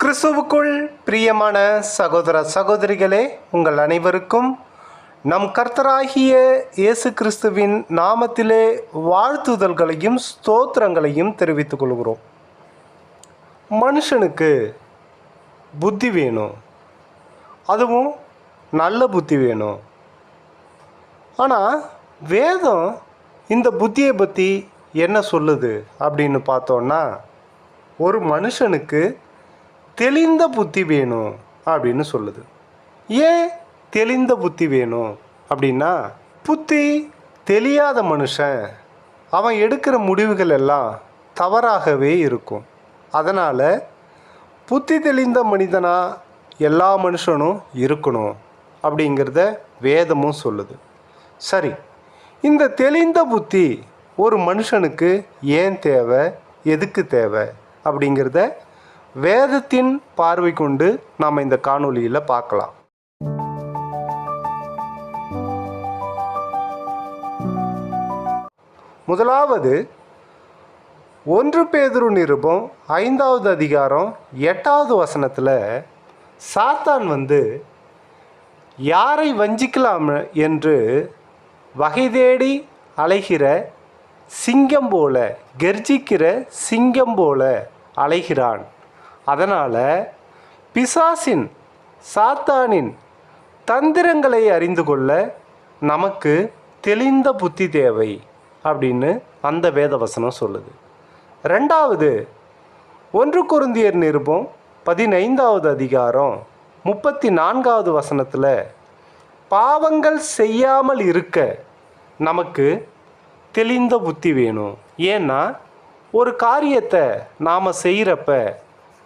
கிறிஸ்துவுக்குள் பிரியமான சகோதர சகோதரிகளே, உங்கள் அனைவருக்கும் நம் கர்த்தராகிய இயேசு கிறிஸ்துவின் நாமத்திலே வாழ்த்துதல்களையும் ஸ்தோத்திரங்களையும் தெரிவித்துக் கொள்கிறோம். மனுஷனுக்கு புத்தி வேணும், அதுவும் நல்ல புத்தி வேணும். ஆனால் வேதம் இந்த புத்தியை பற்றி என்ன சொல்லுது அப்படின்னு பார்த்தோன்னா, ஒரு மனுஷனுக்கு தெளிந்த புத்தி வேணும் அப்படின்னு சொல்லுது. ஏன் தெளிந்த புத்தி வேணும் அப்படின்னா, புத்தி தெரியாத மனுஷன் அவன் எடுக்கிற முடிவுகள் எல்லாம் தவறாகவே இருக்கும். அதனால் புத்தி தெளிந்த மனிதனாக எல்லா மனுஷனும் இருக்கணும் அப்படிங்கிறத வேதமும் சொல்லுது. சரி, இந்த தெளிந்த புத்தி ஒரு மனுஷனுக்கு ஏன் தேவை, எதுக்கு தேவை அப்படிங்கிறத வேதத்தின் பார்வை கொண்டு நாம் இந்த காணொளியில் பார்க்கலாம். முதலாவது 1 பேதுரு நிருபம் 5வது அதிகாரம் 8வது வசனத்தில் சாத்தான் யாரை வஞ்சிக்கலாம் என்று வகை தேடி அலைகிற சிங்கம் போல, கர்ஜிக்கிற சிங்கம் போல அலைகிறான். அதனால் பிசாசின் சாத்தானின் தந்திரங்களை அறிந்து கொள்ள நமக்கு தெளிந்த புத்தி தேவை அப்படின்னு அந்த வேதவசனம் சொல்லுது. ரெண்டாவது 1 கொரிந்தியர் நிருபம் 15வது அதிகாரம் 34வது வசனத்தில் பாவங்கள் செய்யாமல் இருக்க நமக்கு தெளிந்த புத்தி வேணும். ஏன்னா ஒரு காரியத்தை நாம் செய்கிறப்ப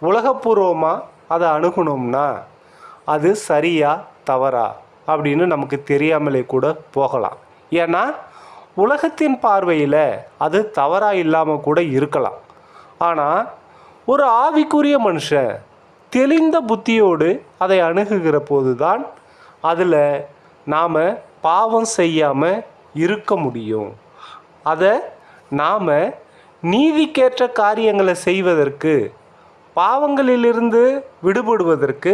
உலகப்பூர்வமாக அதை அணுகணும்னா அது சரியா தவறா அப்படின்னு நமக்கு தெரியாமலே கூட போகலாம். ஏன்னா உலகத்தின் பார்வையில் அது தவறாக இல்லாமல் கூட இருக்கலாம். ஆனால் ஒரு ஆவிக்குரிய மனுஷன் தெளிந்த புத்தியோடு அதை அணுகுகிற போது தான் அதில் நாம் பாவம் செய்யாமல் இருக்க முடியும். அதை நாம் நீதிக்கேற்ற காரியங்களை செய்வதற்கு, பாவங்களிலிருந்து விடுபடுவதற்கு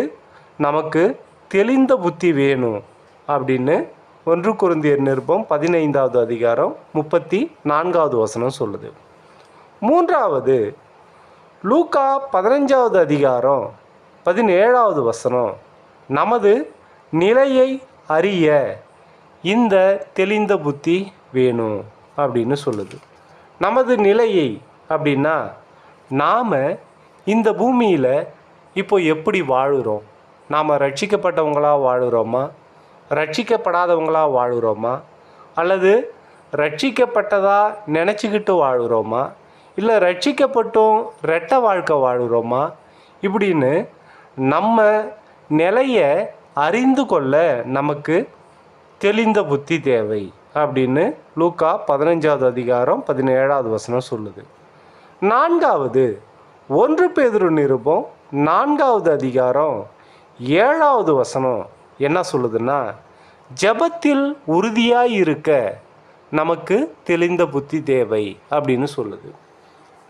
நமக்கு தெளிந்த புத்தி வேணும் அப்படின்னு 1 கொரிந்தியர் நிருபம் 15வது அதிகாரம் 34வது வசனம் சொல்லுது. மூன்றாவது லூக்கா 15வது அதிகாரம் 17வது வசனம் நமது நிலையை அறிய இந்த தெளிந்த புத்தி வேணும் அப்படின்னு சொல்லுது. நமது நிலையை அப்படின்னா நாம் இந்த பூமியில் இப்போ எப்படி வாழுறோம்? நாம் ரட்சிக்கப்பட்டவங்களாக வாழுகிறோமா, ரட்சிக்கப்படாதவங்களாக வாழுகிறோமா, அல்லது ரட்சிக்கப்பட்டதாக நினச்சிக்கிட்டு வாழுகிறோமா, இல்லை ரட்சிக்கப்பட்டும் ரெட்டை வாழ்க்கை வாழுகிறோமா? இப்படின்னு நம்ம நிலையை அறிந்து கொள்ள நமக்கு தெளிந்த புத்தி தேவை அப்படின்னு லூக்கா 15வது அதிகாரம் 17வது வசனம் சொல்லுது. நான்காவது 1 பேதுரு நிருபம் 4வது அதிகாரம் 7வது வசனம் என்ன சொல்லுதுன்னா, ஜெபத்தில் உறுதியாய் இருக்க நமக்கு தெளிந்த புத்தி தேவை அப்படின்னு சொல்லுது.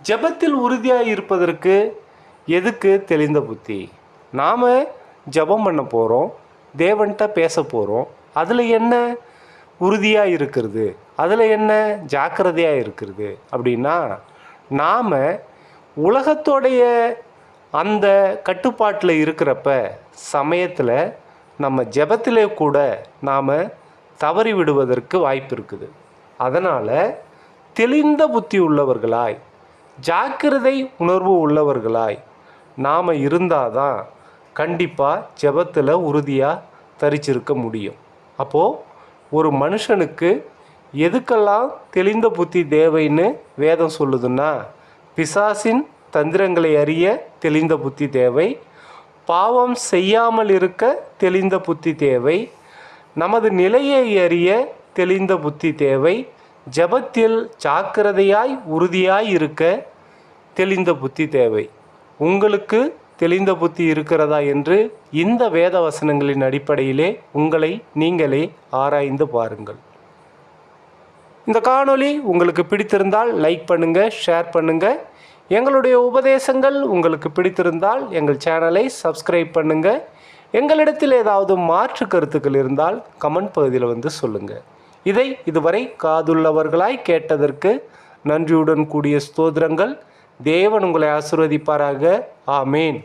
ஜெபத்தில் உறுதியாய் இருப்பதற்கு எதுக்கு தெளிந்த புத்தி? நாம் ஜெபம் பண்ண போகிறோம், தேவன்கிட்ட பேச போகிறோம். அதில் என்ன உறுதியாக இருக்கிறது, அதில் என்ன ஜாக்கிரதையாக இருக்கிறது அப்படின்னா, நாம் உலகத்தோடைய அந்த கட்டுப்பாட்டில் இருக்கிறப்ப சமயத்தில் நம்ம ஜெபத்திலே கூட நாம் தவறி விடுவதற்கு வாய்ப்பு இருக்குது. அதனால் தெளிந்த புத்தி உள்ளவர்களாய், ஜாக்கிரதை உணர்வு உள்ளவர்களாய் நாம் இருந்தால் தான் கண்டிப்பாக ஜெபத்தில் உறுதியாக தரிச்சிருக்க முடியும். அப்போது ஒரு மனுஷனுக்கு எதுக்கெல்லாம் தெளிந்த புத்தி தேவைன்னு வேதம் சொல்லுதுன்னா, பிசாசின் தந்திரங்களை அறிய தெளிந்த புத்தி தேவை, பாவம் செய்யாமல் இருக்க தெளிந்த புத்தி தேவை, நமது நிலையை அறிய தெளிந்த புத்தி தேவை, ஜெபத்தில் ஜாக்கிரதையாய் உறுதியாய் இருக்க தெளிந்த புத்தி தேவை. உங்களுக்கு தெளிந்த புத்தி இருக்கிறதா என்று இந்த வேத வசனங்களின் அடிப்படையிலே உங்களை நீங்களே ஆராய்ந்து பாருங்கள். இந்த காணொளி உங்களுக்கு பிடித்திருந்தால் லைக் பண்ணுங்கள், ஷேர் பண்ணுங்கள். எங்களுடைய உபதேசங்கள் உங்களுக்கு பிடித்திருந்தால் எங்கள் சேனலை சப்ஸ்கிரைப் பண்ணுங்கள். எங்களிடத்தில் ஏதாவது மாற்று கருத்துக்கள் இருந்தால் கமெண்ட் பகுதியில் வந்து சொல்லுங்கள். இதை இதுவரை காதுள்ளவர்களாய் கேட்டதற்கு நன்றியுடன் கூடிய ஸ்தோத்திரங்கள். தேவன் உங்களை ஆசீர்வதிப்பாராக. ஆமேன்.